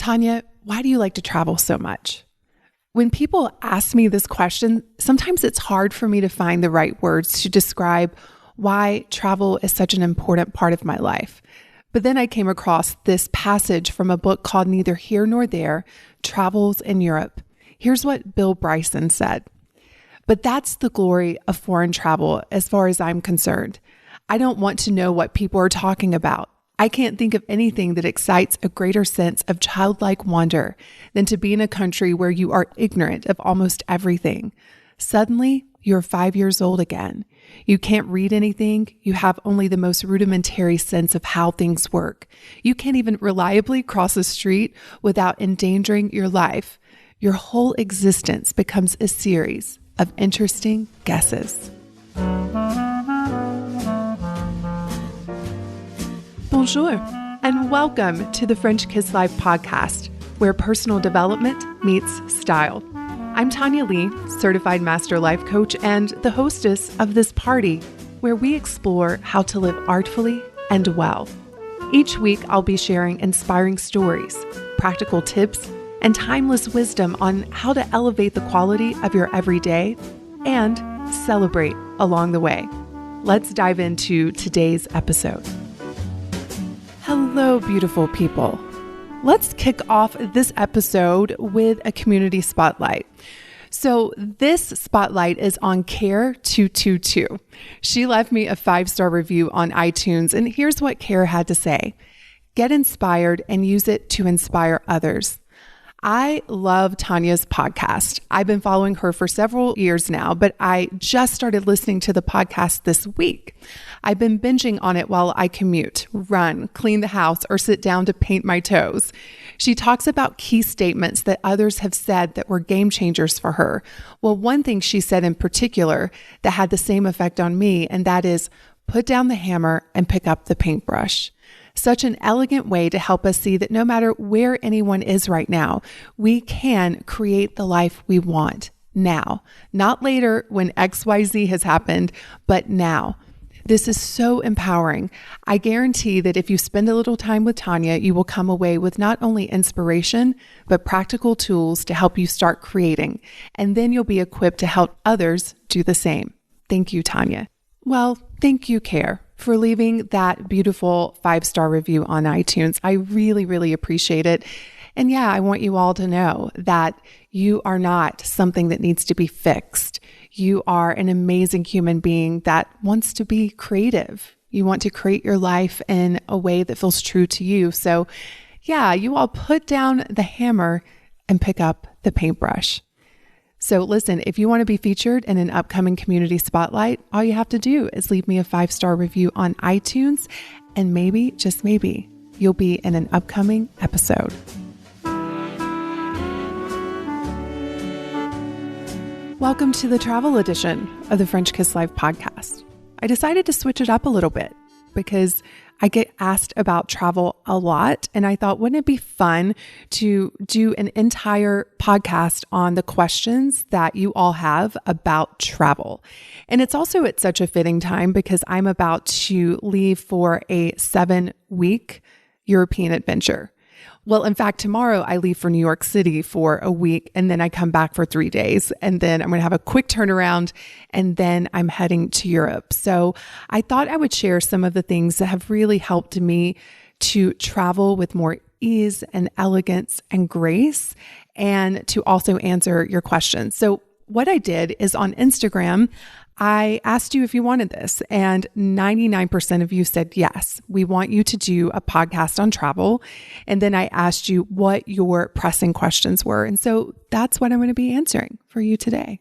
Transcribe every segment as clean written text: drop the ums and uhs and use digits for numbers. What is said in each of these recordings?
Tanya, why do you like to travel so much? When people ask me this question, sometimes it's hard for me to find the right words to describe why travel is such an important part of my life. But then I came across this passage from a book called Neither Here Nor There, Travels in Europe. Here's what Bill Bryson said. But that's the glory of foreign travel as far as I'm concerned. I don't want to know what people are talking about. I can't think of anything that excites a greater sense of childlike wonder than to be in a country where you are ignorant of almost everything. Suddenly, you're 5 years old again. You can't read anything. You have only the most rudimentary sense of how things work. You can't even reliably cross a street without endangering your life. Your whole existence becomes a series of interesting guesses. Bonjour, and welcome to the French Kiss Life podcast, where personal development meets style. I'm Tanya Lee, certified master life coach and the hostess of this party, where we explore how to live artfully and well. Each week, I'll be sharing inspiring stories, practical tips, and timeless wisdom on how to elevate the quality of your everyday and celebrate along the way. Let's dive into today's episode. Hello, beautiful people. Let's kick off this episode with a community spotlight. So this spotlight is on Care222. She left me a 5-star review on iTunes, and here's what Care had to say. Get inspired and use it to inspire others. I love Tanya's podcast. I've been following her for several years now, but I just started listening to the podcast this week. I've been binging on it while I commute, run, clean the house, or sit down to paint my toes. She talks about key statements that others have said that were game changers for her. Well, one thing she said in particular that had the same effect on me, and that is, put down the hammer and pick up the paintbrush. Such an elegant way to help us see that no matter where anyone is right now, we can create the life we want now, not later when XYZ has happened, but now. This is so empowering. I guarantee that if you spend a little time with Tanya, you will come away with not only inspiration, but practical tools to help you start creating. And then you'll be equipped to help others do the same. Thank you, Tanya. Well, thank you, Care, for leaving that beautiful 5-star review on iTunes. I really, really appreciate it. And yeah, I want you all to know that you are not something that needs to be fixed. You are an amazing human being that wants to be creative. You want to create your life in a way that feels true to you. So yeah, you all put down the hammer and pick up the paintbrush. So listen, if you want to be featured in an upcoming community spotlight, all you have to do is leave me a 5-star review on iTunes, and maybe, just maybe, you'll be in an upcoming episode. Welcome to the travel edition of the French Kiss Life podcast. I decided to switch it up a little bit because I get asked about travel a lot, and I thought, wouldn't it be fun to do an entire podcast on the questions that you all have about travel? And it's also at such a fitting time because I'm about to leave for a 7-week European adventure. Well, in fact, tomorrow I leave for New York City for a week, and then I come back for 3 days, and then I'm going to have a quick turnaround, and then I'm heading to Europe. So I thought I would share some of the things that have really helped me to travel with more ease and elegance and grace, and to also answer your questions. So what I did is on Instagram, I asked you if you wanted this, and 99% of you said yes. We want you to do a podcast on travel. And then I asked you what your pressing questions were. And so that's what I'm going to be answering for you today.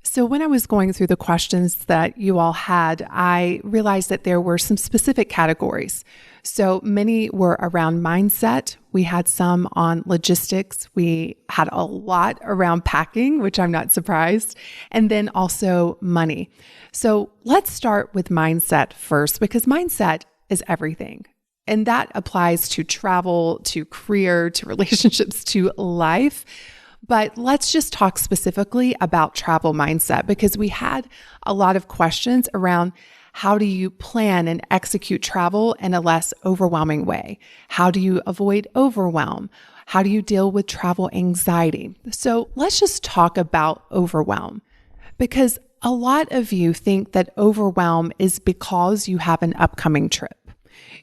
So when I was going through the questions that you all had, I realized that there were some specific categories. So many were around mindset. We had some on logistics. We had a lot around packing, which I'm not surprised. And then also money. So let's start with mindset first, because mindset is everything. And that applies to travel, to career, to relationships, to life. But let's just talk specifically about travel mindset, because we had a lot of questions around how do you plan and execute travel in a less overwhelming way? How do you avoid overwhelm? How do you deal with travel anxiety? So let's just talk about overwhelm, because a lot of you think that overwhelm is because you have an upcoming trip.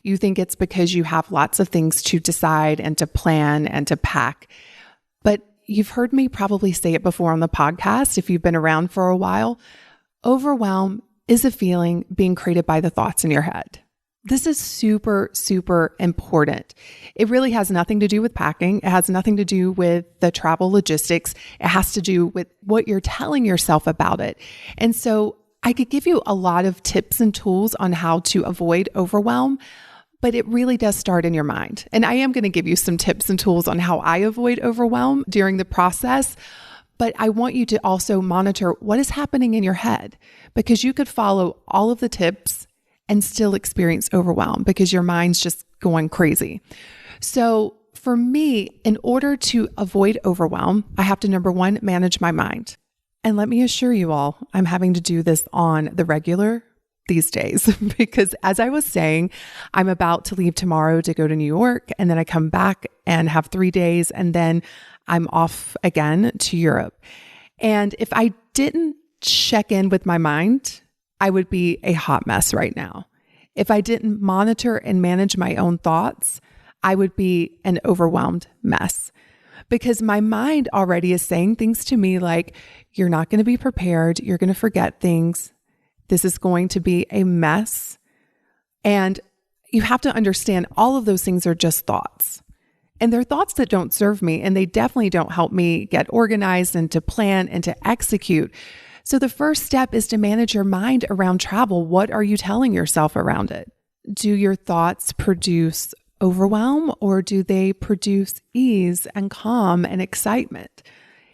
You think it's because you have lots of things to decide and to plan and to pack. But you've heard me probably say it before on the podcast if you've been around for a while. Overwhelm is a feeling being created by the thoughts in your head. This is super, super important. It really has nothing to do with packing. It has nothing to do with the travel logistics. It has to do with what you're telling yourself about it. And so I could give you a lot of tips and tools on how to avoid overwhelm, but it really does start in your mind. And I am going to give you some tips and tools on how I avoid overwhelm during the process. But I want you to also monitor what is happening in your head, because you could follow all of the tips and still experience overwhelm because your mind's just going crazy. So for me, in order to avoid overwhelm, I have to, number one, manage my mind. And let me assure you all, I'm having to do this on the regular these days because, as I was saying, I'm about to leave tomorrow to go to New York, and then I come back and have 3 days, and then I'm off again to Europe. And if I didn't check in with my mind, I would be a hot mess right now. If I didn't monitor and manage my own thoughts, I would be an overwhelmed mess, because my mind already is saying things to me like, you're not going to be prepared. You're going to forget things. This is going to be a mess. And you have to understand all of those things are just thoughts. And they're thoughts that don't serve me, and they definitely don't help me get organized and to plan and to execute. So the first step is to manage your mind around travel. What are you telling yourself around it? Do your thoughts produce overwhelm, or do they produce ease and calm and excitement?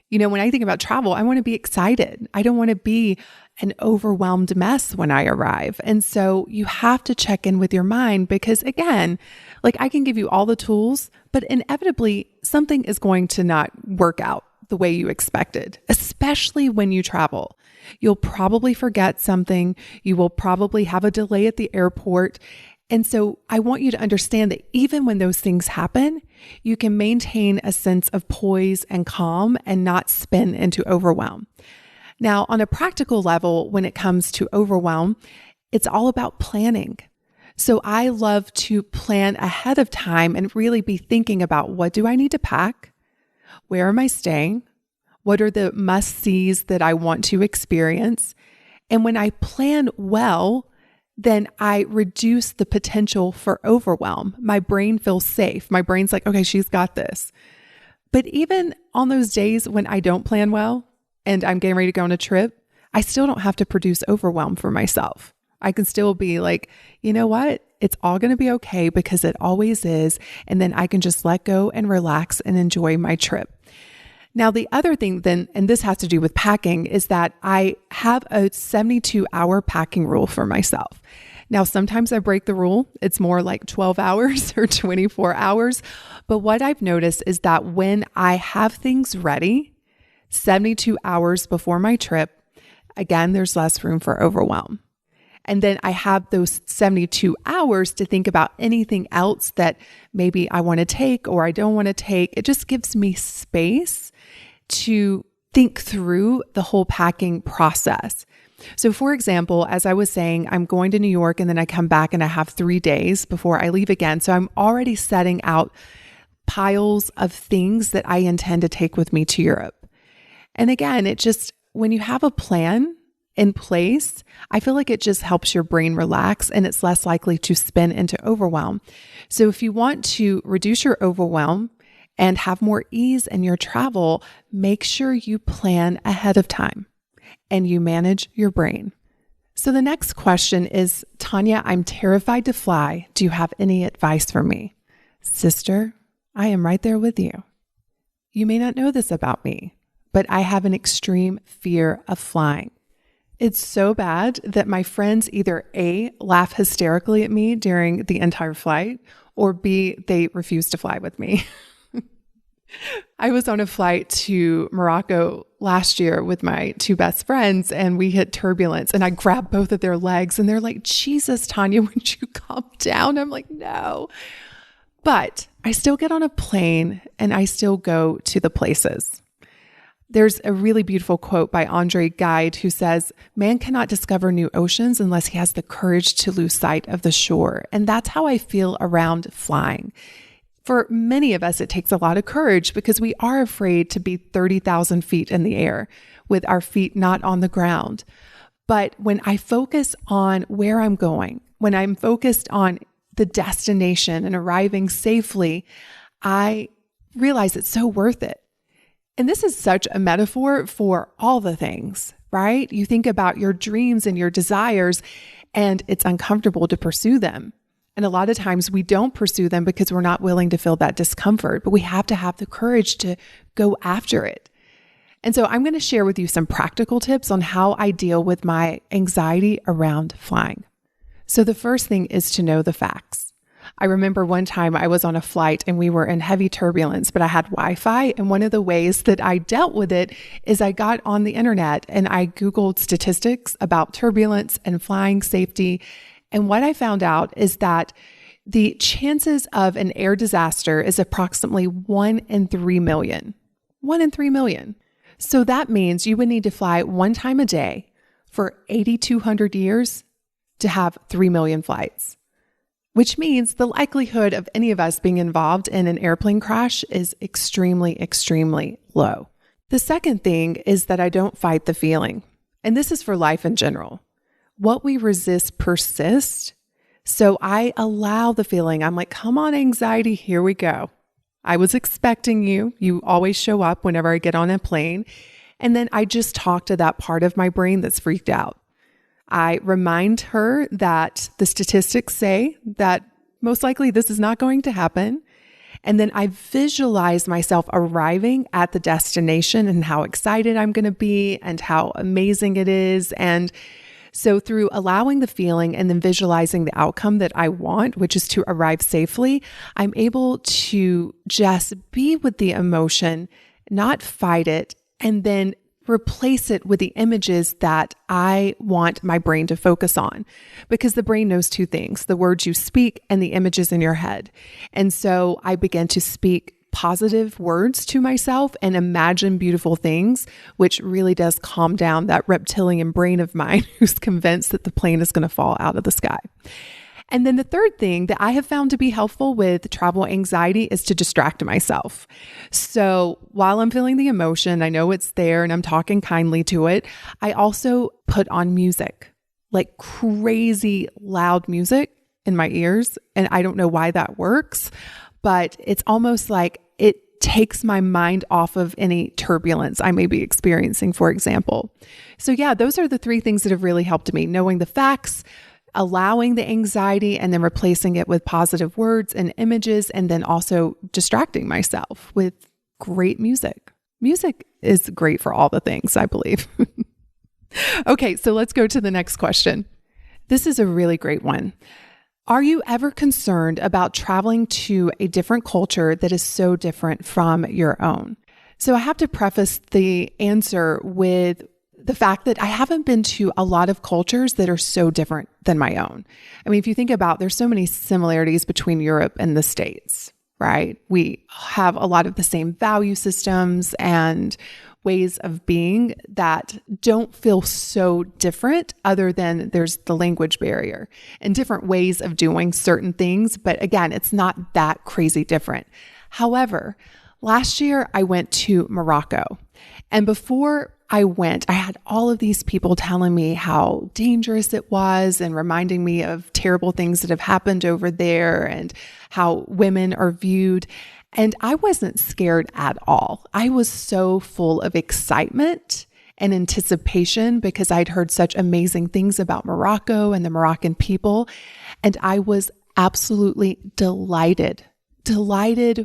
You know, when I think about travel, I want to be excited. I don't want to be an overwhelmed mess when I arrive. And so you have to check in with your mind, because again, like, I can give you all the tools, but inevitably something is going to not work out the way you expected, especially when you travel. You'll probably forget something. You will probably have a delay at the airport. And so I want you to understand that even when those things happen, you can maintain a sense of poise and calm and not spin into overwhelm. Now, on a practical level, when it comes to overwhelm, it's all about planning. So I love to plan ahead of time and really be thinking about, what do I need to pack? Where am I staying? What are the must-sees that I want to experience? And when I plan well, then I reduce the potential for overwhelm. My brain feels safe. My brain's like, okay, she's got this. But even on those days when I don't plan well and I'm getting ready to go on a trip, I still don't have to produce overwhelm for myself. I can still be like, you know what? It's all going to be okay, because it always is. And then I can just let go and relax and enjoy my trip. Now, the other thing then, and this has to do with packing, is that I have a 72-hour packing rule for myself. Now, sometimes I break the rule. It's more like 12 hours or 24 hours. But what I've noticed is that when I have things ready 72 hours before my trip, again, there's less room for overwhelm. And then I have those 72 hours to think about anything else that maybe I want to take or I don't want to take. It just gives me space to think through the whole packing process. So for example, as I was saying, I'm going to New York and then I come back and I have 3 days before I leave again. So I'm already setting out piles of things that I intend to take with me to Europe. And again, it just, when you have a plan in place, I feel like it just helps your brain relax and it's less likely to spin into overwhelm. So if you want to reduce your overwhelm and have more ease in your travel, make sure you plan ahead of time and you manage your brain. So the next question is, Tanya, I'm terrified to fly. Do you have any advice for me? Sister, I am right there with you. You may not know this about me, but I have an extreme fear of flying. It's so bad that my friends either A, laugh hysterically at me during the entire flight, or B, they refuse to fly with me. I was on a flight to Morocco last year with my 2 best friends, and we hit turbulence, and I grabbed both of their legs and they're like, Jesus, Tanya, would you calm down? I'm like, no. But I still get on a plane and I still go to the places. There's a really beautiful quote by Andre Gide who says, "Man cannot discover new oceans unless he has the courage to lose sight of the shore." And that's how I feel around flying. For many of us, it takes a lot of courage because we are afraid to be 30,000 feet in the air with our feet not on the ground. But when I focus on where I'm going, when I'm focused on the destination and arriving safely, I realize it's so worth it. And this is such a metaphor for all the things, right? You think about your dreams and your desires, and it's uncomfortable to pursue them. And a lot of times we don't pursue them because we're not willing to feel that discomfort, but we have to have the courage to go after it. And so I'm going to share with you some practical tips on how I deal with my anxiety around flying. So the first thing is to know the facts. I remember one time I was on a flight and we were in heavy turbulence, but I had Wi-Fi. And one of the ways that I dealt with it is I got on the internet and I Googled statistics about turbulence and flying safety. And what I found out is that the chances of an air disaster is approximately 1 in 3 million. 1 in 3 million. So that means you would need to fly one time a day for 8,200 years to have 3 million flights, which means the likelihood of any of us being involved in an airplane crash is extremely, extremely low. The second thing is that I don't fight the feeling. And this is for life in general. What we resist persists. So I allow the feeling. I'm like, come on, anxiety, here we go. I was expecting you. You always show up whenever I get on a plane. And then I just talk to that part of my brain that's freaked out. I remind her that the statistics say that most likely this is not going to happen. And then I visualize myself arriving at the destination and how excited I'm going to be and how amazing it is. And so through allowing the feeling and then visualizing the outcome that I want, which is to arrive safely, I'm able to just be with the emotion, not fight it, and then replace it with the images that I want my brain to focus on, because the brain knows two things: the words you speak and the images in your head. And so I began to speak positive words to myself and imagine beautiful things, which really does calm down that reptilian brain of mine who's convinced that the plane is going to fall out of the sky. And then the third thing that I have found to be helpful with travel anxiety is to distract myself. So while I'm feeling the emotion, I know it's there and I'm talking kindly to it, I also put on music, like crazy loud music in my ears. And I don't know why that works, but it's almost like it takes my mind off of any turbulence I may be experiencing, for example. So yeah, those are the three things that have really helped me: knowing the facts, allowing the anxiety, and then replacing it with positive words and images, and then also distracting myself with great music. Music is great for all the things, I believe. Okay, so let's go to the next question. This is a really great one. Are you ever concerned about traveling to a different culture that is so different from your own? So I have to preface the answer with the fact that I haven't been to a lot of cultures that are so different than my own. I mean, if you think about, there's so many similarities between Europe and the States, right? We have a lot of the same value systems and ways of being that don't feel so different, other than there's the language barrier and different ways of doing certain things. But again, it's not that crazy different. However, last year I went to Morocco, and before I went, I had all of these people telling me how dangerous it was and reminding me of terrible things that have happened over there and how women are viewed. And I wasn't scared at all. I was so full of excitement and anticipation because I'd heard such amazing things about Morocco and the Moroccan people. And I was absolutely delighted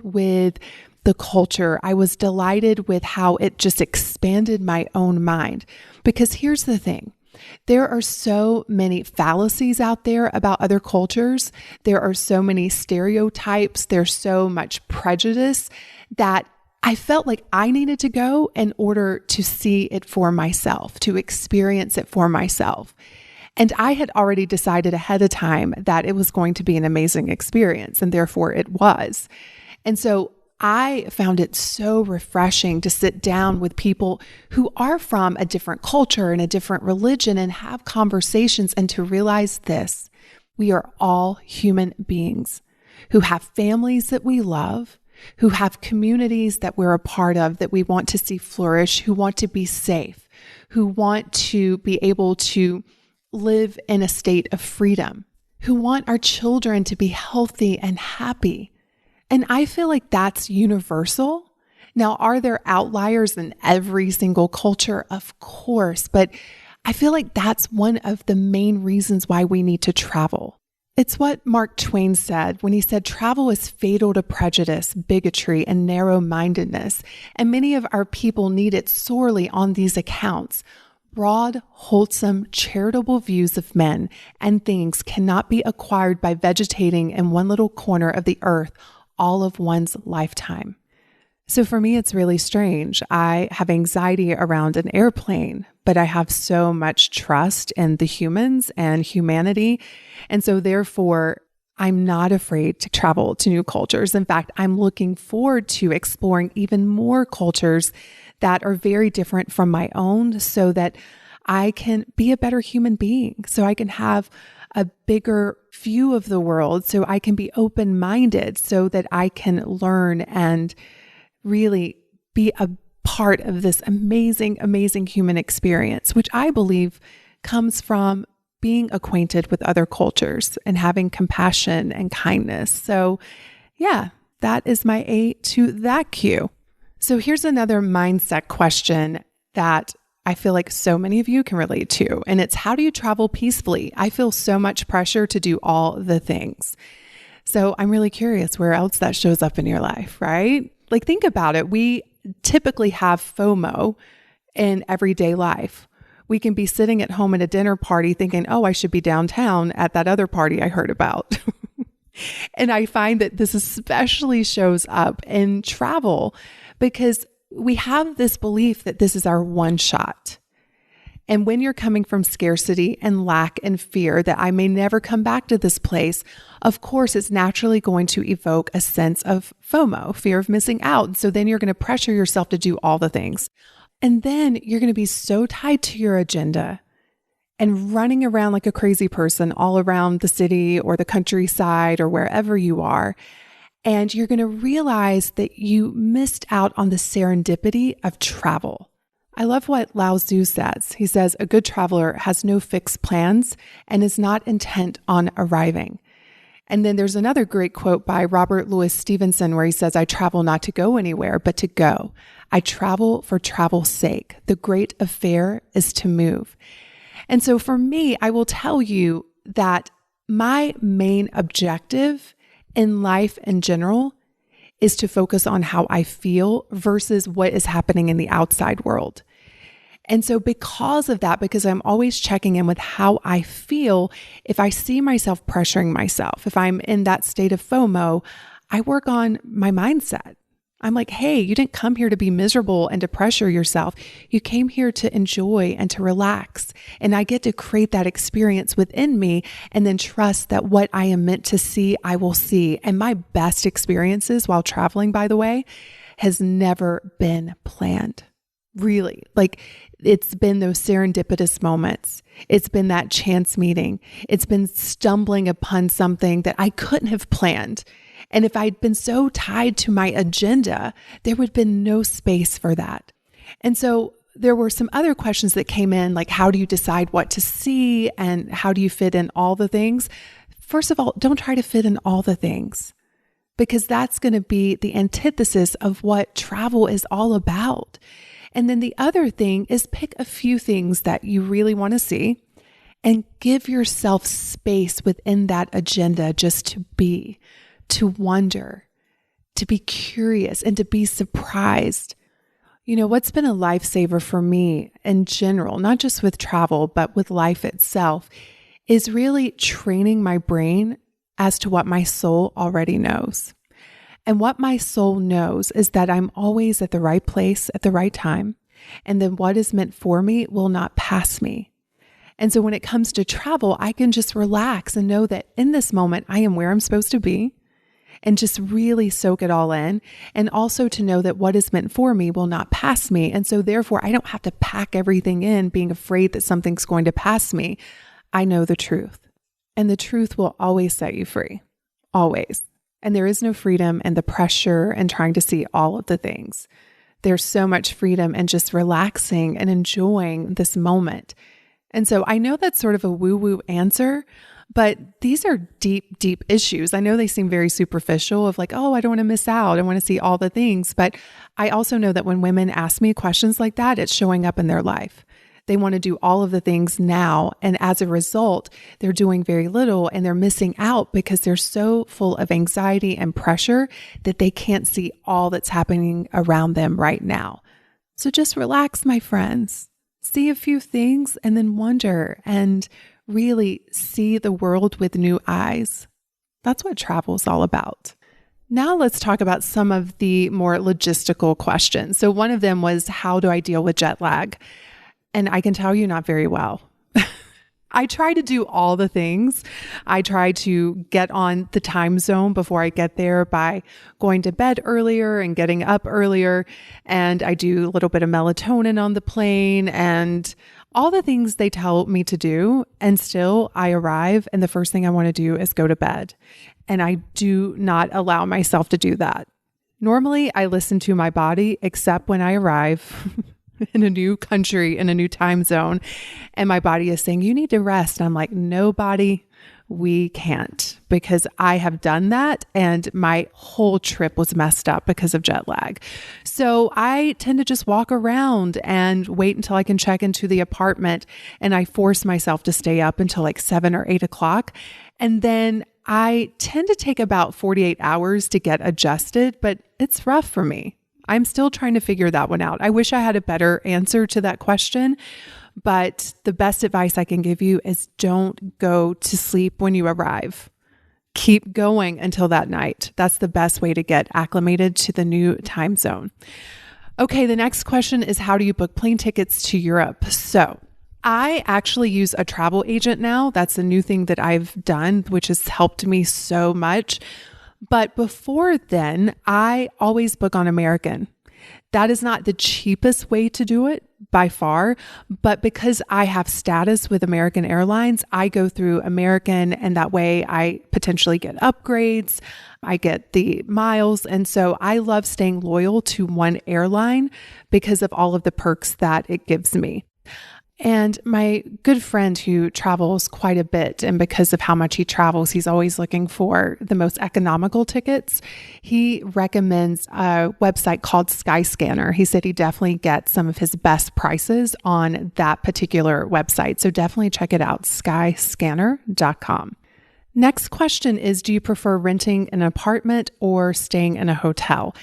with the culture. I was delighted with how it just expanded my own mind. Because here's the thing. There are so many fallacies out there about other cultures. There are so many stereotypes. There's so much prejudice that I felt like I needed to go in order to see it for myself, to experience it for myself. And I had already decided ahead of time that it was going to be an amazing experience, and therefore it was. And so I found it so refreshing to sit down with people who are from a different culture and a different religion and have conversations, and to realize this: we are all human beings who have families that we love, who have communities that we're a part of that we want to see flourish, who want to be safe, who want to be able to live in a state of freedom, who want our children to be healthy and happy. And I feel like that's universal. Now, are there outliers in every single culture? Of course, but I feel like that's one of the main reasons why we need to travel. It's what Mark Twain said when he said, "Travel is fatal to prejudice, bigotry, and narrow-mindedness, and many of our people need it sorely on these accounts. Broad, wholesome, charitable views of men and things cannot be acquired by vegetating in one little corner of the earth all of one's lifetime." So for me, it's really strange. I have anxiety around an airplane, but I have so much trust in the humans and humanity. And so therefore, I'm not afraid to travel to new cultures. In fact, I'm looking forward to exploring even more cultures that are very different from my own, so that I can be a better human being, so I can have a bigger view of the world, so I can be open-minded, so that I can learn and really be a part of this amazing, amazing human experience, which I believe comes from being acquainted with other cultures and having compassion and kindness. So yeah, that is my A to that Q. So here's another mindset question that I feel like so many of you can relate to, and it's: how do you travel peacefully? I feel so much pressure to do all the things. So I'm really curious where else that shows up in your life, right? Like, think about it. We typically have FOMO in everyday life. We can be sitting at home at a dinner party thinking, oh, I should be downtown at that other party I heard about. And I find that this especially shows up in travel because we have this belief that this is our one shot. And when you're coming from scarcity and lack and fear that I may never come back to this place, of course, it's naturally going to evoke a sense of FOMO, fear of missing out. And so then you're going to pressure yourself to do all the things. And then you're going to be so tied to your agenda and running around like a crazy person all around the city or the countryside or wherever you are. And you're going to realize that you missed out on the serendipity of travel. I love what Lao Tzu says. He says, a good traveler has no fixed plans and is not intent on arriving. And then there's another great quote by Robert Louis Stevenson where he says, I travel not to go anywhere, but to go. I travel for travel's sake. The great affair is to move. And so for me, I will tell you that my main objective in life in general is to focus on how I feel versus what is happening in the outside world. And so because of that, because I'm always checking in with how I feel, if I see myself pressuring myself, if I'm in that state of FOMO, I work on my mindset. I'm like, hey, you didn't come here to be miserable and to pressure yourself. You came here to enjoy and to relax. And I get to create that experience within me and then trust that what I am meant to see, I will see. And my best experiences while traveling, by the way, has never been planned. Really, like it's been those serendipitous moments. It's been that chance meeting. It's been stumbling upon something that I couldn't have planned. And if I'd been so tied to my agenda, there would have been no space for that. And so there were some other questions that came in, like how do you decide what to see and how do you fit in all the things? First of all, don't try to fit in all the things because that's going to be the antithesis of what travel is all about. And then the other thing is pick a few things that you really want to see and give yourself space within that agenda just to be, to wonder, to be curious, and to be surprised. You know, what's been a lifesaver for me in general, not just with travel, but with life itself, is really training my brain as to what my soul already knows. And what my soul knows is that I'm always at the right place at the right time, and then what is meant for me will not pass me. And so when it comes to travel, I can just relax and know that in this moment, I am where I'm supposed to be and just really soak it all in. And also to know that what is meant for me will not pass me. And so therefore, I don't have to pack everything in being afraid that something's going to pass me. I know the truth. And the truth will always set you free. Always. And there is no freedom in the pressure and trying to see all of the things. There's so much freedom in just relaxing and enjoying this moment. And so I know that's sort of a woo-woo answer, but these are deep, deep issues. I know they seem very superficial of like, oh, I don't want to miss out. I want to see all the things. But I also know that when women ask me questions like that, it's showing up in their life. They want to do all of the things now. And as a result, they're doing very little and they're missing out because they're so full of anxiety and pressure that they can't see all that's happening around them right now. So just relax, my friends. See a few things and then wonder and really see the world with new eyes. That's what travel is all about. Now let's talk about some of the more logistical questions. So one of them was, how do I deal with jet lag? And I can tell you, not very well. I try to do all the things. I try to get on the time zone before I get there by going to bed earlier and getting up earlier. And I do a little bit of melatonin on the plane and all the things they tell me to do. And still I arrive and the first thing I want to do is go to bed. And I do not allow myself to do that. Normally I listen to my body, except when I arrive in a new country, in a new time zone. And my body is saying, you need to rest. And I'm like, no, body, we can't, because I have done that. And my whole trip was messed up because of jet lag. So I tend to just walk around and wait until I can check into the apartment. And I force myself to stay up until like 7 or 8 o'clock. And then I tend to take about 48 hours to get adjusted, but it's rough for me. I'm still trying to figure that one out. I wish I had a better answer to that question, but the best advice I can give you is don't go to sleep when you arrive. Keep going until that night. That's the best way to get acclimated to the new time zone. Okay, the next question is, how do you book plane tickets to Europe? So I actually use a travel agent now. That's a new thing that I've done, which has helped me so much. But before then, I always book on American. That is not the cheapest way to do it by far, but because I have status with American Airlines, I go through American, and that way I potentially get upgrades, I get the miles. And so I love staying loyal to one airline because of all of the perks that it gives me. And my good friend who travels quite a bit, and because of how much he travels, he's always looking for the most economical tickets. He recommends a website called Skyscanner. He said he definitely gets some of his best prices on that particular website. So definitely check it out, skyscanner.com. Next question is, do you prefer renting an apartment or staying in a hotel?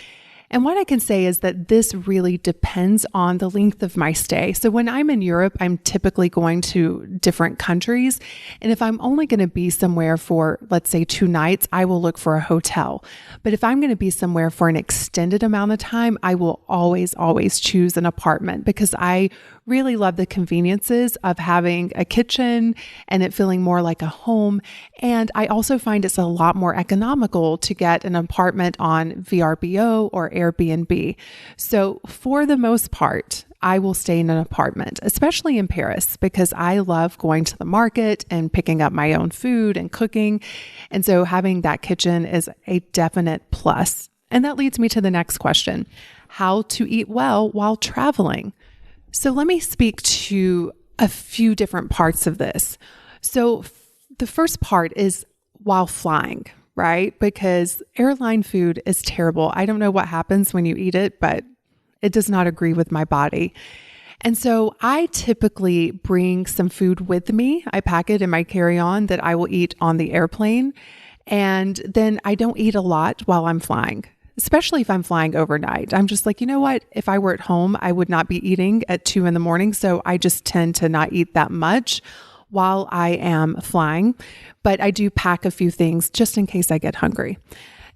And what I can say is that this really depends on the length of my stay. So when I'm in Europe, I'm typically going to different countries. And if I'm only going to be somewhere for, let's say, 2 nights, I will look for a hotel. But if I'm going to be somewhere for an extended amount of time, I will always choose an apartment because I really love the conveniences of having a kitchen and it feeling more like a home. And I also find it's a lot more economical to get an apartment on VRBO or Airbnb. So for the most part, I will stay in an apartment, especially in Paris, because I love going to the market and picking up my own food and cooking. And so having that kitchen is a definite plus. And that leads me to the next question: how to eat well while traveling. So let me speak to a few different parts of this. So the first part is while flying, right? Because airline food is terrible. I don't know what happens when you eat it, but it does not agree with my body. And so I typically bring some food with me. I pack it in my carry-on that I will eat on the airplane. And then I don't eat a lot while I'm flying, especially if I'm flying overnight. I'm just like, you know what? If I were at home, I would not be eating at 2 a.m. So I just tend to not eat that much while I am flying. But I do pack a few things just in case I get hungry.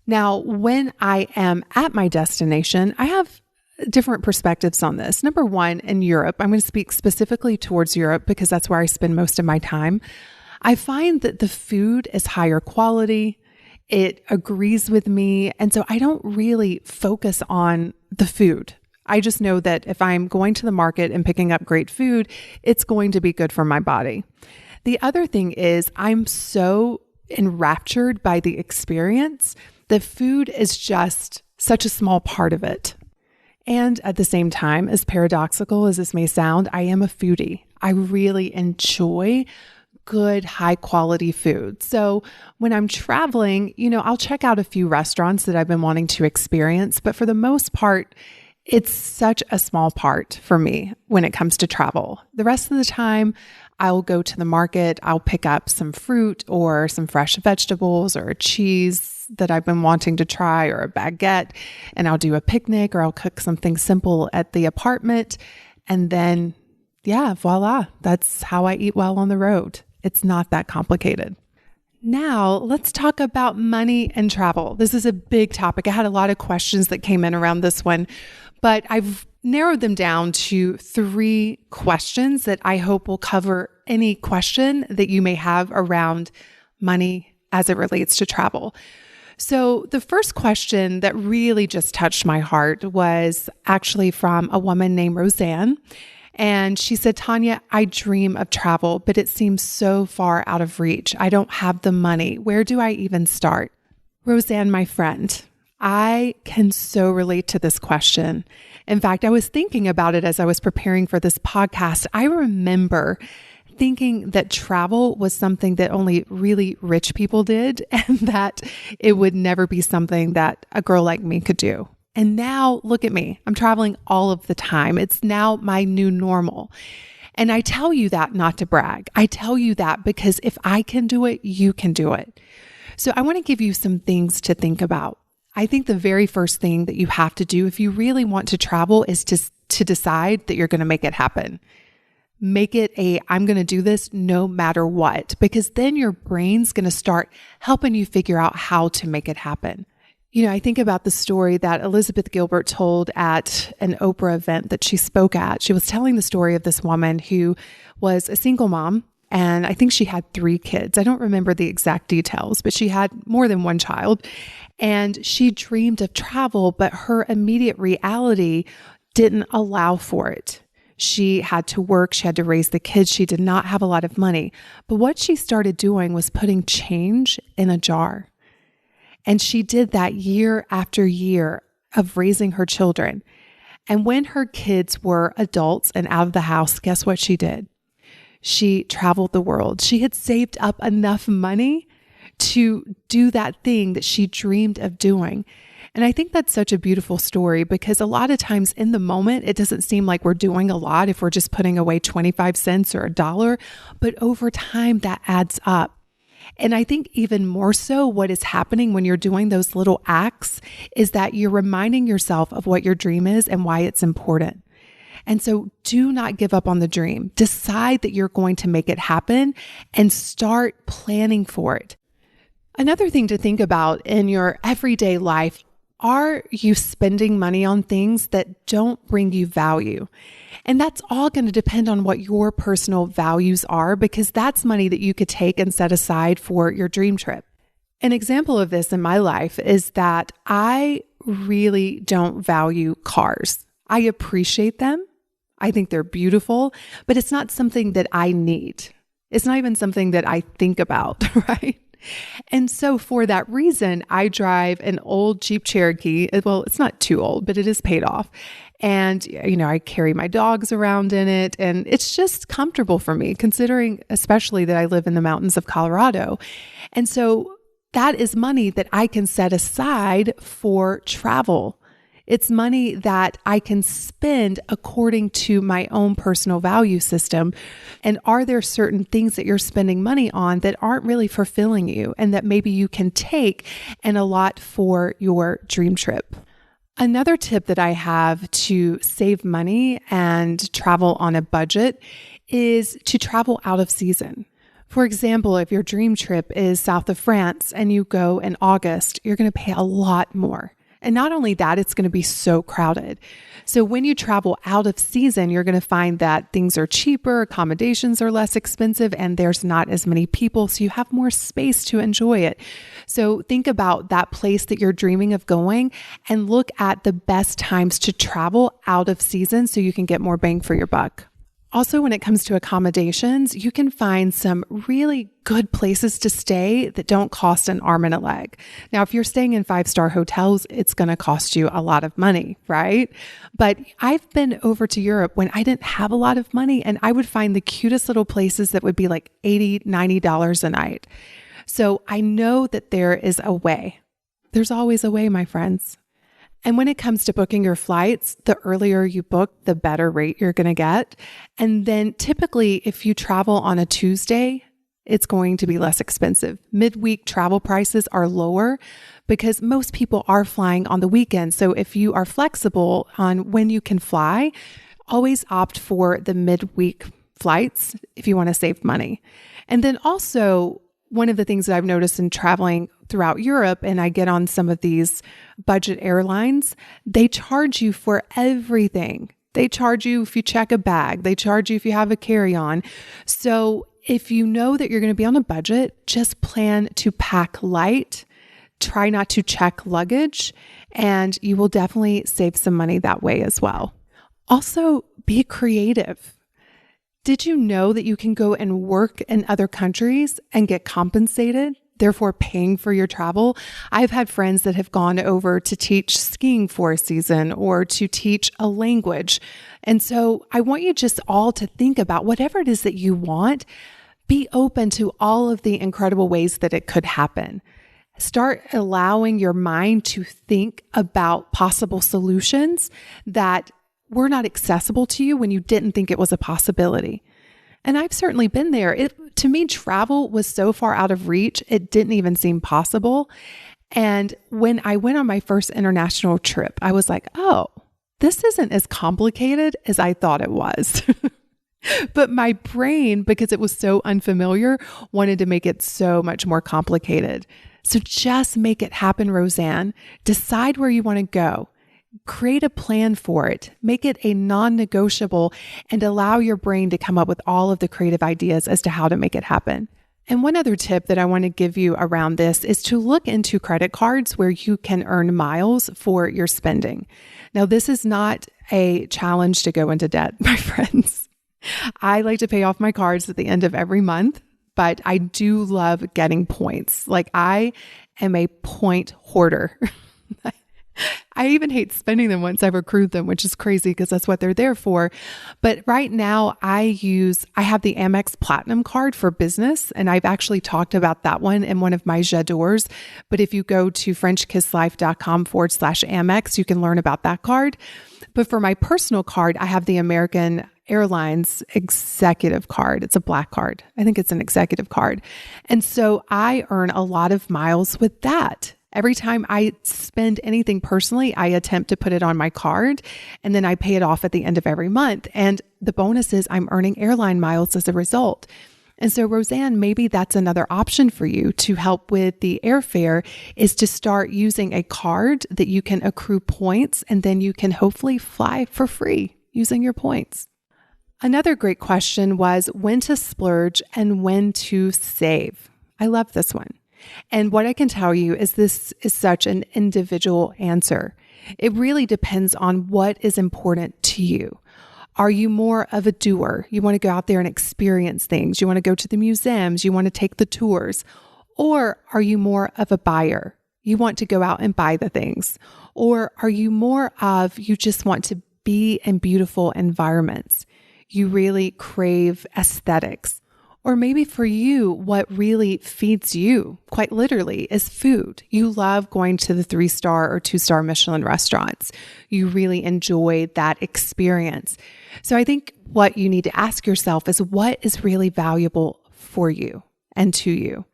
Now, when I am at my destination, I have different perspectives on this. Number one, in Europe, I'm going to speak specifically towards Europe because that's where I spend most of my time. I find that the food is higher quality. It agrees with me. And so I don't really focus on the food. I just know that if I'm going to the market and picking up great food, it's going to be good for my body. The other thing is I'm so enraptured by the experience. The food is just such a small part of it. And at the same time, as paradoxical as this may sound, I am a foodie. I really enjoy good, high quality food. So when I'm traveling, I'll check out a few restaurants that I've been wanting to experience, but for the most part, it's such a small part for me when it comes to travel. The rest of the time, I'll go to the market, I'll pick up some fruit or some fresh vegetables or a cheese that I've been wanting to try or a baguette, and I'll do a picnic or I'll cook something simple at the apartment. And then, voila, that's how I eat well on the road. It's not that complicated. Now, let's talk about money and travel. This is a big topic. I had a lot of questions that came in around this one, but I've narrowed them down to 3 questions that I hope will cover any question that you may have around money as it relates to travel. So the first question that really just touched my heart was actually from a woman named Roseanne. And she said, Tanya, I dream of travel, but it seems so far out of reach. I don't have the money. Where do I even start? Roseanne, my friend, I can so relate to this question. In fact, I was thinking about it as I was preparing for this podcast. I remember thinking that travel was something that only really rich people did and that it would never be something that a girl like me could do. And now look at me. I'm traveling all of the time. It's now my new normal. And I tell you that not to brag. I tell you that because if I can do it, you can do it. So I want to give you some things to think about. I think the very first thing that you have to do if you really want to travel is to decide that you're going to make it happen. Make it I'm going to do this no matter what, because then your brain's going to start helping you figure out how to make it happen. I think about the story that Elizabeth Gilbert told at an Oprah event that she spoke at. She was telling the story of this woman who was a single mom, and I think she had 3 kids. I don't remember the exact details, but she had more than one child, and she dreamed of travel, but her immediate reality didn't allow for it. She had to work. She had to raise the kids. She did not have a lot of money. But what she started doing was putting change in a jar. And she did that year after year of raising her children. And when her kids were adults and out of the house, guess what she did? She traveled the world. She had saved up enough money to do that thing that she dreamed of doing. And I think that's such a beautiful story because a lot of times in the moment, it doesn't seem like we're doing a lot if we're just putting away 25 cents or $1, but over time that adds up. And I think even more so what is happening when you're doing those little acts is that you're reminding yourself of what your dream is and why it's important. And so do not give up on the dream. Decide that you're going to make it happen and start planning for it. Another thing to think about in your everyday life, are you spending money on things that don't bring you value? And that's all going to depend on what your personal values are, because that's money that you could take and set aside for your dream trip. An example of this in my life is that I really don't value cars. I appreciate them. I think they're beautiful, but it's not something that I need. It's not even something that I think about, right? And so for that reason, I drive an old Jeep Cherokee. Well, it's not too old, but it is paid off. And, I carry my dogs around in it, and it's just comfortable for me, considering especially that I live in the mountains of Colorado. And so that is money that I can set aside for travel. It's money that I can spend according to my own personal value system. And are there certain things that you're spending money on that aren't really fulfilling you and that maybe you can take and allot for your dream trip? Another tip that I have to save money and travel on a budget is to travel out of season. For example, if your dream trip is south of France and you go in August, you're going to pay a lot more. And not only that, it's going to be so crowded. So when you travel out of season, you're going to find that things are cheaper, accommodations are less expensive, and there's not as many people. So you have more space to enjoy it. So think about that place that you're dreaming of going and look at the best times to travel out of season so you can get more bang for your buck. Also, when it comes to accommodations, you can find some really good places to stay that don't cost an arm and a leg. Now, if you're staying in 5-star hotels, it's going to cost you a lot of money, right? But I've been over to Europe when I didn't have a lot of money, and I would find the cutest little places that would be like $80, $90 a night. So I know that there is a way. There's always a way, my friends. And when it comes to booking your flights, the earlier you book, the better rate you're going to get. And then typically, if you travel on a Tuesday, it's going to be less expensive. Midweek travel prices are lower because most people are flying on the weekend. So if you are flexible on when you can fly, always opt for the midweek flights if you want to save money. And then also, one of the things that I've noticed in traveling throughout Europe, and I get on some of these budget airlines, they charge you for everything. They charge you if you check a bag. They charge you if you have a carry-on. So if you know that you're going to be on a budget, just plan to pack light. Try not to check luggage, and you will definitely save some money that way as well. Also, be creative. Did you know that you can go and work in other countries and get compensated, therefore paying for your travel? I've had friends that have gone over to teach skiing for a season or to teach a language. And so I want you just all to think about whatever it is that you want, be open to all of the incredible ways that it could happen. Start allowing your mind to think about possible solutions that were not accessible to you when you didn't think it was a possibility. And I've certainly been there. To me, travel was so far out of reach, it didn't even seem possible. And when I went on my first international trip, I was like, oh, this isn't as complicated as I thought it was. But my brain, because it was so unfamiliar, wanted to make it so much more complicated. So just make it happen, Roseanne. Decide where you want to go. Create a plan for it, make it a non-negotiable, and allow your brain to come up with all of the creative ideas as to how to make it happen. And one other tip that I want to give you around this is to look into credit cards where you can earn miles for your spending. Now, this is not a challenge to go into debt, my friends. I like to pay off my cards at the end of every month, but I do love getting points. Like, I am a point hoarder. I even hate spending them once I've accrued them, which is crazy because that's what they're there for. But right now I have the Amex Platinum card for business, and I've actually talked about that one in one of my j'adores. But if you go to FrenchKissLife.com/Amex, you can learn about that card. But for my personal card, I have the American Airlines executive card. It's a black card. I think it's an executive card. And so I earn a lot of miles with that. Every time I spend anything personally, I attempt to put it on my card, and then I pay it off at the end of every month. And the bonus is I'm earning airline miles as a result. And so, Roseanne, maybe that's another option for you to help with the airfare, is to start using a card that you can accrue points, and then you can hopefully fly for free using your points. Another great question was when to splurge and when to save. I love this one. And what I can tell you is this is such an individual answer. It really depends on what is important to you. Are you more of a doer? You want to go out there and experience things. You want to go to the museums. You want to take the tours. Or are you more of a buyer? You want to go out and buy the things. Or are you more of you just want to be in beautiful environments? You really crave aesthetics. Or maybe for you, what really feeds you, quite literally, is food. You love going to the 3-star or 2-star Michelin restaurants. You really enjoy that experience. So I think what you need to ask yourself is what is really valuable for you and to you.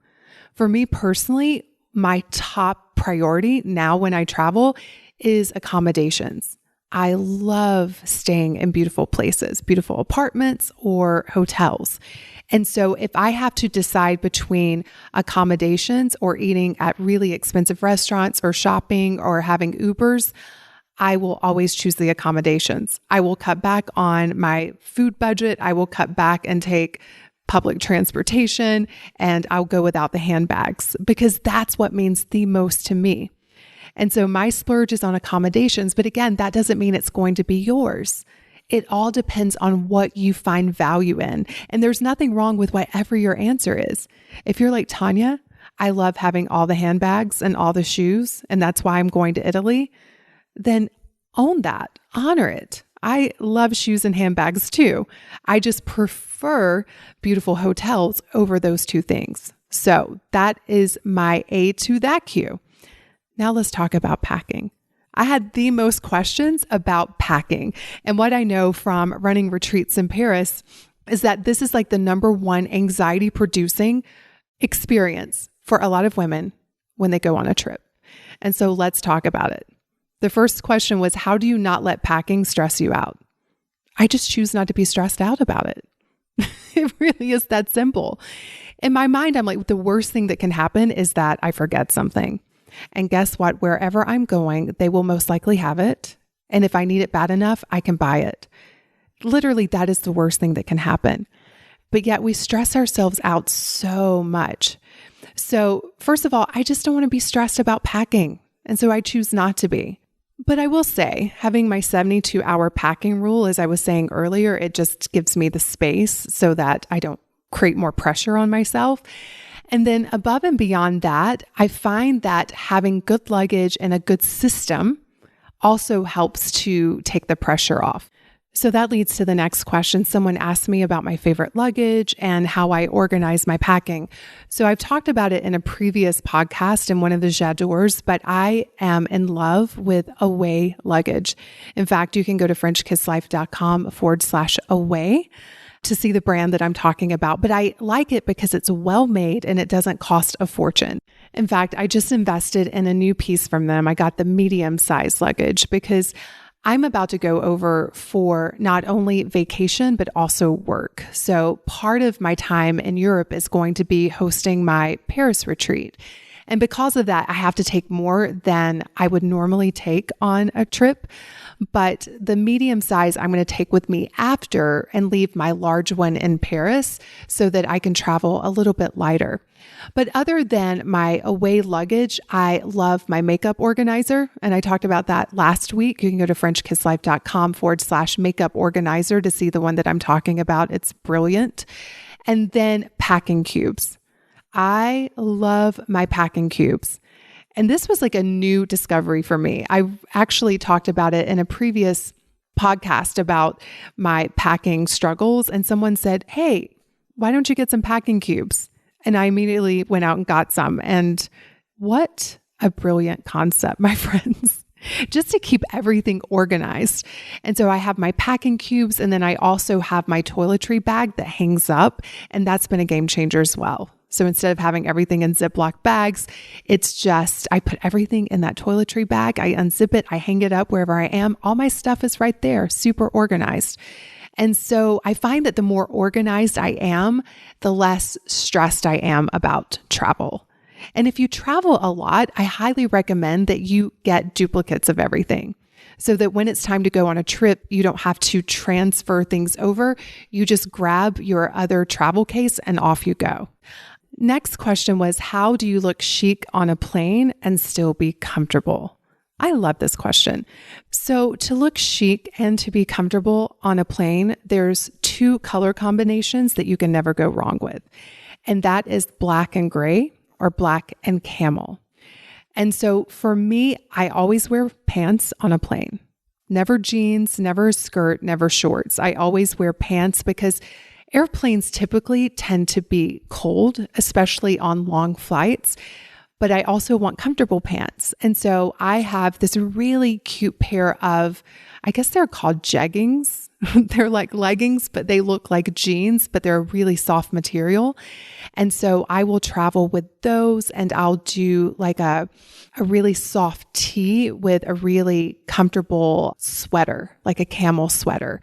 For me personally, my top priority now when I travel is accommodations. I love staying in beautiful places, beautiful apartments or hotels. And so if I have to decide between accommodations or eating at really expensive restaurants or shopping or having Ubers, I will always choose the accommodations. I will cut back on my food budget. I will cut back and take public transportation, and I'll go without the handbags because that's what means the most to me. And so my splurge is on accommodations, but again, that doesn't mean it's going to be yours. It all depends on what you find value in. And there's nothing wrong with whatever your answer is. If you're like Tanya, I love having all the handbags and all the shoes, and that's why I'm going to Italy, then own that, honor it. I love shoes and handbags too. I just prefer beautiful hotels over those two things. So that is my A to that Q. Now let's talk about packing. I had the most questions about packing. And what I know from running retreats in Paris is that this is like the number one anxiety producing experience for a lot of women when they go on a trip. And so let's talk about it. The first question was, how do you not let packing stress you out? I just choose not to be stressed out about it. It really is that simple. In my mind, I'm like, the worst thing that can happen is that I forget something. And guess what? Wherever I'm going, they will most likely have it. And if I need it bad enough, I can buy it. Literally, that is the worst thing that can happen. But yet we stress ourselves out so much. So first of all, I just don't want to be stressed about packing. And so I choose not to be. But I will say, having my 72-hour packing rule, as I was saying earlier, it just gives me the space so that I don't create more pressure on myself. And then above and beyond that, I find that having good luggage and a good system also helps to take the pressure off. So that leads to the next question. Someone asked me about my favorite luggage and how I organize my packing. So I've talked about it in a previous podcast in one of the j'adores, but I am in love with Away luggage. In fact, you can go to FrenchKissLife.com/away to see the brand that I'm talking about. But I like it because it's well made and it doesn't cost a fortune. In fact, I just invested in a new piece from them. I got the medium size luggage because I'm about to go over for not only vacation, but also work. So part of my time in Europe is going to be hosting my Paris retreat. And because of that, I have to take more than I would normally take on a trip. But the medium size I'm going to take with me after and leave my large one in Paris so that I can travel a little bit lighter. But other than my Away luggage, I love my makeup organizer. And I talked about that last week. You can go to FrenchKissLife.com/makeup organizer to see the one that I'm talking about. It's brilliant. And then packing cubes. I love my packing cubes. And this was like a new discovery for me. I actually talked about it in a previous podcast about my packing struggles. And someone said, hey, why don't you get some packing cubes? And I immediately went out and got some. And what a brilliant concept, my friends, just to keep everything organized. And so I have my packing cubes, and then I also have my toiletry bag that hangs up. And that's been a game changer as well. So instead of having everything in Ziploc bags, it's just, I put everything in that toiletry bag. I unzip it. I hang it up wherever I am. All my stuff is right there, super organized. And so I find that the more organized I am, the less stressed I am about travel. And if you travel a lot, I highly recommend that you get duplicates of everything so that when it's time to go on a trip, you don't have to transfer things over. You just grab your other travel case and off you go. Next question was, how do you look chic on a plane and still be comfortable? I love this question. So to look chic and to be comfortable on a plane, there's two color combinations that you can never go wrong with. And that is black and gray or black and camel. And so for me, I always wear pants on a plane. Never jeans, never a skirt, never shorts. I always wear pants because airplanes typically tend to be cold, especially on long flights, but I also want comfortable pants. And so I have this really cute pair of, I guess they're called jeggings. They're like leggings, but they look like jeans, but they're a really soft material. And so I will travel with those, and I'll do like a really soft tee with a really comfortable sweater, like a camel sweater.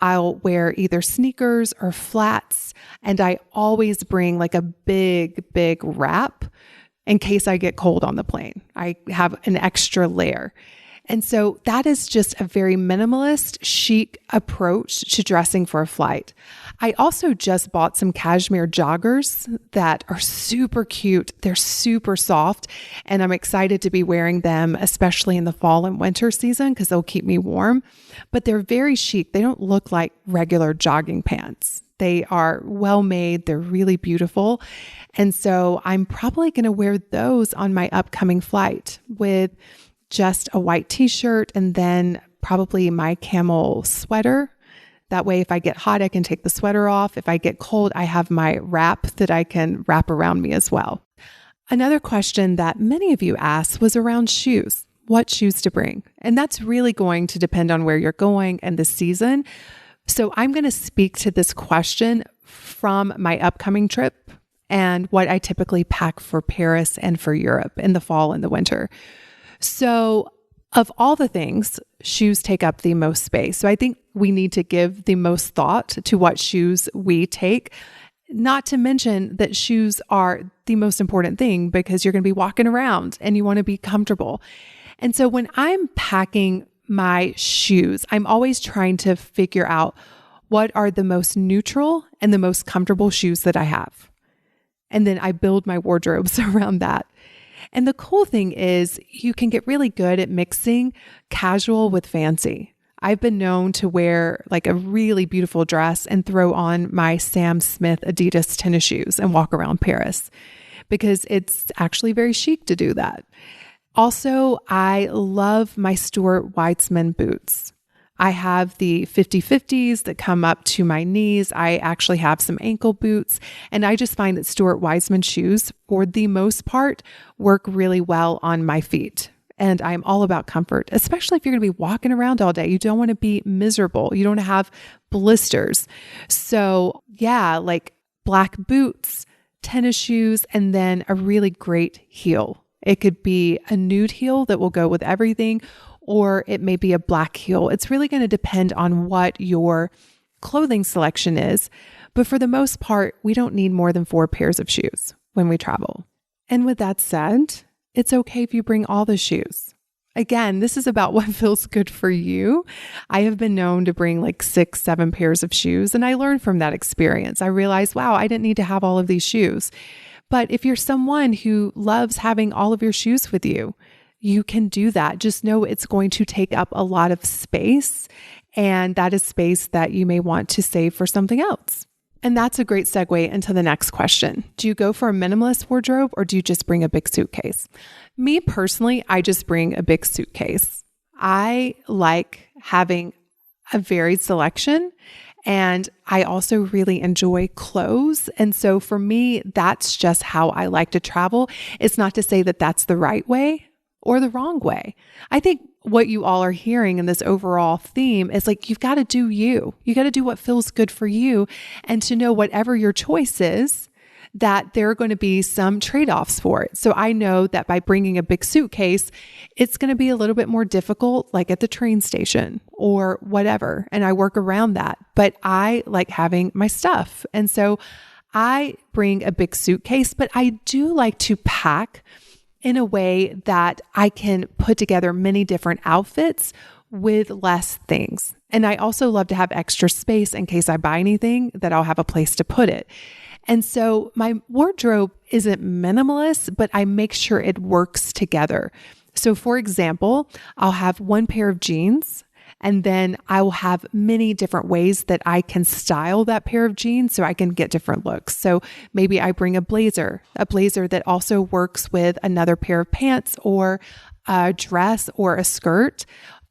I'll wear either sneakers or flats, and I always bring like a big wrap in case I get cold on the plane. I have an extra layer. And so that is just a very minimalist, chic approach to dressing for a flight. I also just bought some cashmere joggers that are super cute. They're super soft, and I'm excited to be wearing them, especially in the fall and winter season, because they'll keep me warm. But they're very chic. They don't look like regular jogging pants. They are well made. They're really beautiful. And so I'm probably going to wear those on my upcoming flight with just a white t-shirt and then probably my camel sweater. That way, if I get hot, I can take the sweater off. If I get cold, I have my wrap that I can wrap around me as well. Another question that many of you asked was around shoes. What shoes to bring? And that's really going to depend on where you're going and the season. So I'm going to speak to this question from my upcoming trip and what I typically pack for Paris and for Europe in the fall and the winter. So of all the things, shoes take up the most space. So I think we need to give the most thought to what shoes we take, not to mention that shoes are the most important thing because you're going to be walking around and you want to be comfortable. And so when I'm packing my shoes, I'm always trying to figure out what are the most neutral and the most comfortable shoes that I have. And then I build my wardrobes around that. And the cool thing is you can get really good at mixing casual with fancy. I've been known to wear like a really beautiful dress and throw on my Sam Smith Adidas tennis shoes and walk around Paris because it's actually very chic to do that. Also, I love my Stuart Weitzman boots. I have the 50/50s that come up to my knees. I actually have some ankle boots, and I just find that Stuart Weitzman shoes, for the most part, work really well on my feet. And I'm all about comfort, especially if you're going to be walking around all day. You don't want to be miserable. You don't want to have blisters. So yeah, like black boots, tennis shoes, and then a really great heel. It could be a nude heel that will go with everything, or it may be a black heel. It's really going to depend on what your clothing selection is. But for the most part, we don't need more than 4 pairs of shoes when we travel. And with that said, it's okay if you bring all the shoes. Again, this is about what feels good for you. I have been known to bring like 6, 7 pairs of shoes, and I learned from that experience. I realized, wow, I didn't need to have all of these shoes. But if you're someone who loves having all of your shoes with you, you can do that. Just know it's going to take up a lot of space, and that is space that you may want to save for something else. And that's a great segue into the next question. Do you go for a minimalist wardrobe or do you just bring a big suitcase? Me personally, I just bring a big suitcase. I like having a varied selection, and I also really enjoy clothes. And so for me, that's just how I like to travel. It's not to say that that's the right way or the wrong way. I think what you all are hearing in this overall theme is like, you've got to do you. You got to do what feels good for you, and to know whatever your choice is, that there are going to be some trade-offs for it. So I know that by bringing a big suitcase, it's going to be a little bit more difficult, like at the train station or whatever. And I work around that, but I like having my stuff. And so I bring a big suitcase, but I do like to pack in a way that I can put together many different outfits with less things. And I also love to have extra space in case I buy anything, that I'll have a place to put it. And so my wardrobe isn't minimalist, but I make sure it works together. So for example, I'll have 1 pair of jeans, and then I will have many different ways that I can style that pair of jeans so I can get different looks. So maybe I bring a blazer that also works with another pair of pants or a dress or a skirt.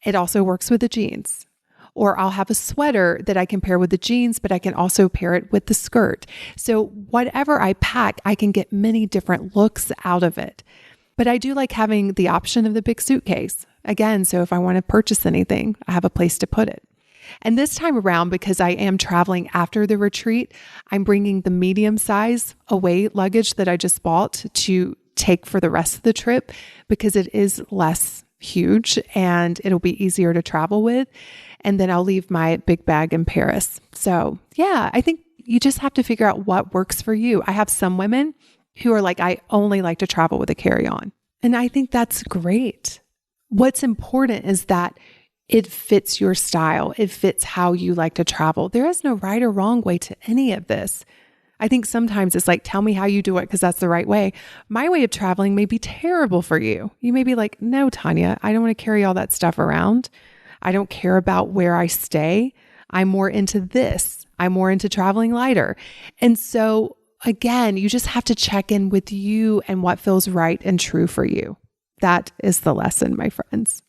It also works with the jeans. Or I'll have a sweater that I can pair with the jeans, but I can also pair it with the skirt. So whatever I pack, I can get many different looks out of it. But I do like having the option of the big suitcase. Again, so if I want to purchase anything, I have a place to put it. And this time around, because I am traveling after the retreat, I'm bringing the medium size away luggage that I just bought to take for the rest of the trip because it is less huge and it'll be easier to travel with. And then I'll leave my big bag in Paris. So yeah, I think you just have to figure out what works for you. I have some women who are like, I only like to travel with a carry-on. And I think that's great. What's important is that it fits your style. It fits how you like to travel. There is no right or wrong way to any of this. I think sometimes it's like, tell me how you do it because that's the right way. My way of traveling may be terrible for you. You may be like, no, Tanya, I don't want to carry all that stuff around. I don't care about where I stay. I'm more into this. I'm more into traveling lighter. And so again, you just have to check in with you and what feels right and true for you. That is the lesson, my friends.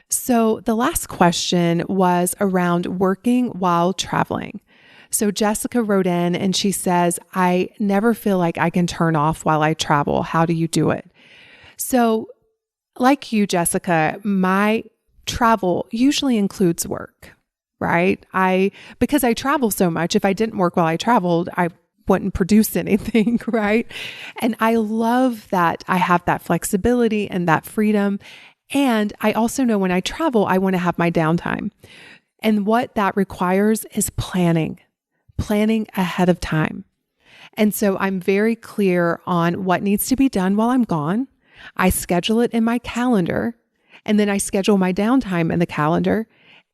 So the last question was around working while traveling. So Jessica wrote in and she says, I never feel like I can turn off while I travel. How do you do it? So like you, Jessica, my travel usually includes work, right? Because I travel so much, if I didn't work while I traveled, I wouldn't produce anything, right? And I love that I have that flexibility and that freedom. And I also know when I travel, I want to have my downtime. And what that requires is planning ahead of time. And so I'm very clear on what needs to be done while I'm gone. I schedule it in my calendar, and then I schedule my downtime in the calendar.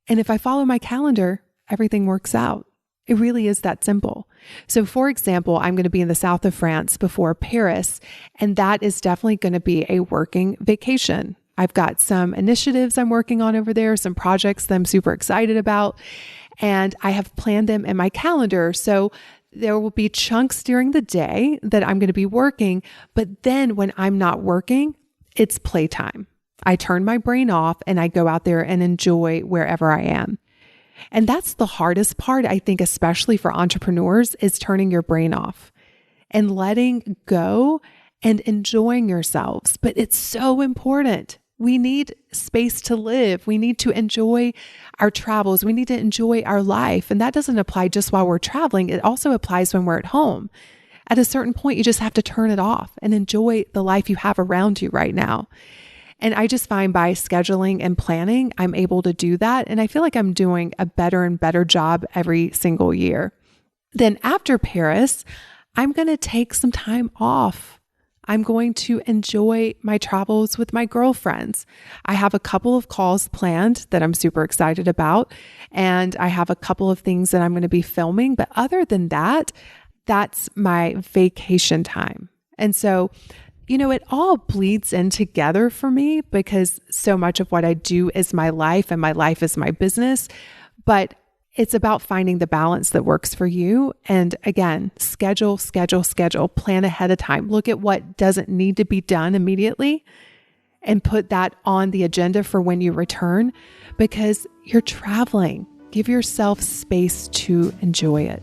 And if I follow my calendar, everything works out. It really is that simple. So for example, I'm going to be in the south of France before Paris, and that is definitely going to be a working vacation. I've got some initiatives I'm working on over there, some projects that I'm super excited about, and I have planned them in my calendar. So there will be chunks during the day that I'm going to be working, but then when I'm not working, it's playtime. I turn my brain off and I go out there and enjoy wherever I am. And that's the hardest part, I think, especially for entrepreneurs, is turning your brain off and letting go and enjoying yourselves. But it's so important. We need space to live. We need to enjoy our travels. We need to enjoy our life. And that doesn't apply just while we're traveling. It also applies when we're at home. At a certain point, you just have to turn it off and enjoy the life you have around you right now. And I just find by scheduling and planning, I'm able to do that. And I feel like I'm doing a better and better job every single year. Then after Paris, I'm going to take some time off. I'm going to enjoy my travels with my girlfriends. I have a couple of calls planned that I'm super excited about. And I have a couple of things that I'm going to be filming. But other than that, that's my vacation time. And so it all bleeds in together for me because so much of what I do is my life and my life is my business. But it's about finding the balance that works for you. And again, schedule, plan ahead of time. Look at what doesn't need to be done immediately and put that on the agenda for when you return because you're traveling. Give yourself space to enjoy it.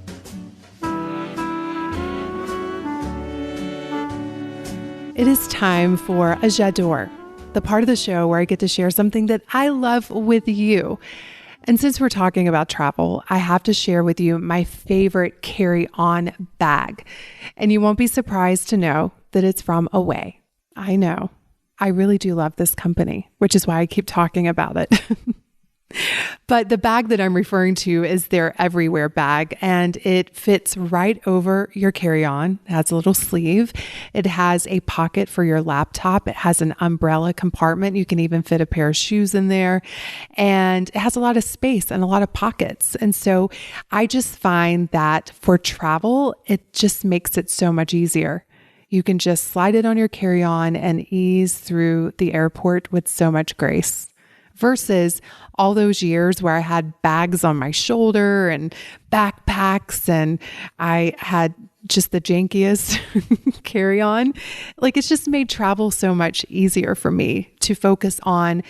It is time for a J'adore, the part of the show where I get to share something that I love with you. And since we're talking about travel, I have to share with you my favorite carry-on bag. And you won't be surprised to know that it's from Away. I know. I really do love this company, which is why I keep talking about it. But the bag that I'm referring to is their Everywhere bag, and it fits right over your carry-on. It has a little sleeve. It has a pocket for your laptop. It has an umbrella compartment. You can even fit a pair of shoes in there, and it has a lot of space and a lot of pockets. And so I just find that for travel, it just makes it so much easier. You can just slide it on your carry-on and ease through the airport with so much grace. Versus all those years where I had bags on my shoulder and backpacks and I had just the jankiest carry-on. Like it's just made travel so much easier for me to focus on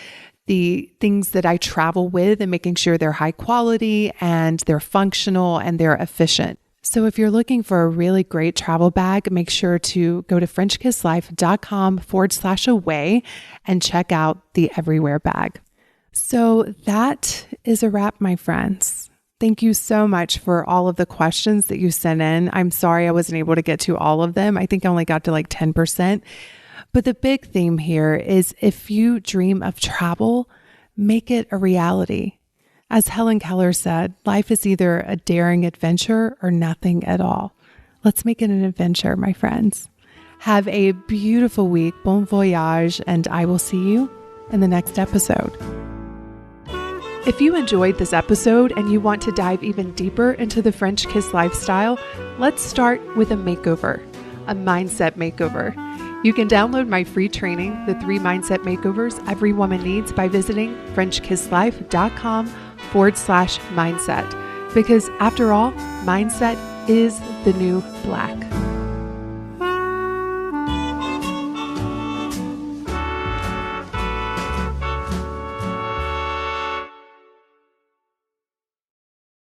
the things that I travel with and making sure they're high quality and they're functional and they're efficient. So if you're looking for a really great travel bag, make sure to go to FrenchKissLife.com/away and check out the Everywhere bag. So that is a wrap, my friends. Thank you so much for all of the questions that you sent in. I'm sorry I wasn't able to get to all of them. I think I only got to like 10%. But the big theme here is if you dream of travel, make it a reality. As Helen Keller said, life is either a daring adventure or nothing at all. Let's make it an adventure, my friends. Have a beautiful week. Bon voyage, and I will see you in the next episode. If you enjoyed this episode and you want to dive even deeper into the French kiss lifestyle, let's start with a makeover, a mindset makeover. You can download my free training, The 3 Mindset Makeovers Every Woman Needs, by visiting FrenchKissLife.com/mindset. Because after all, mindset is the new black.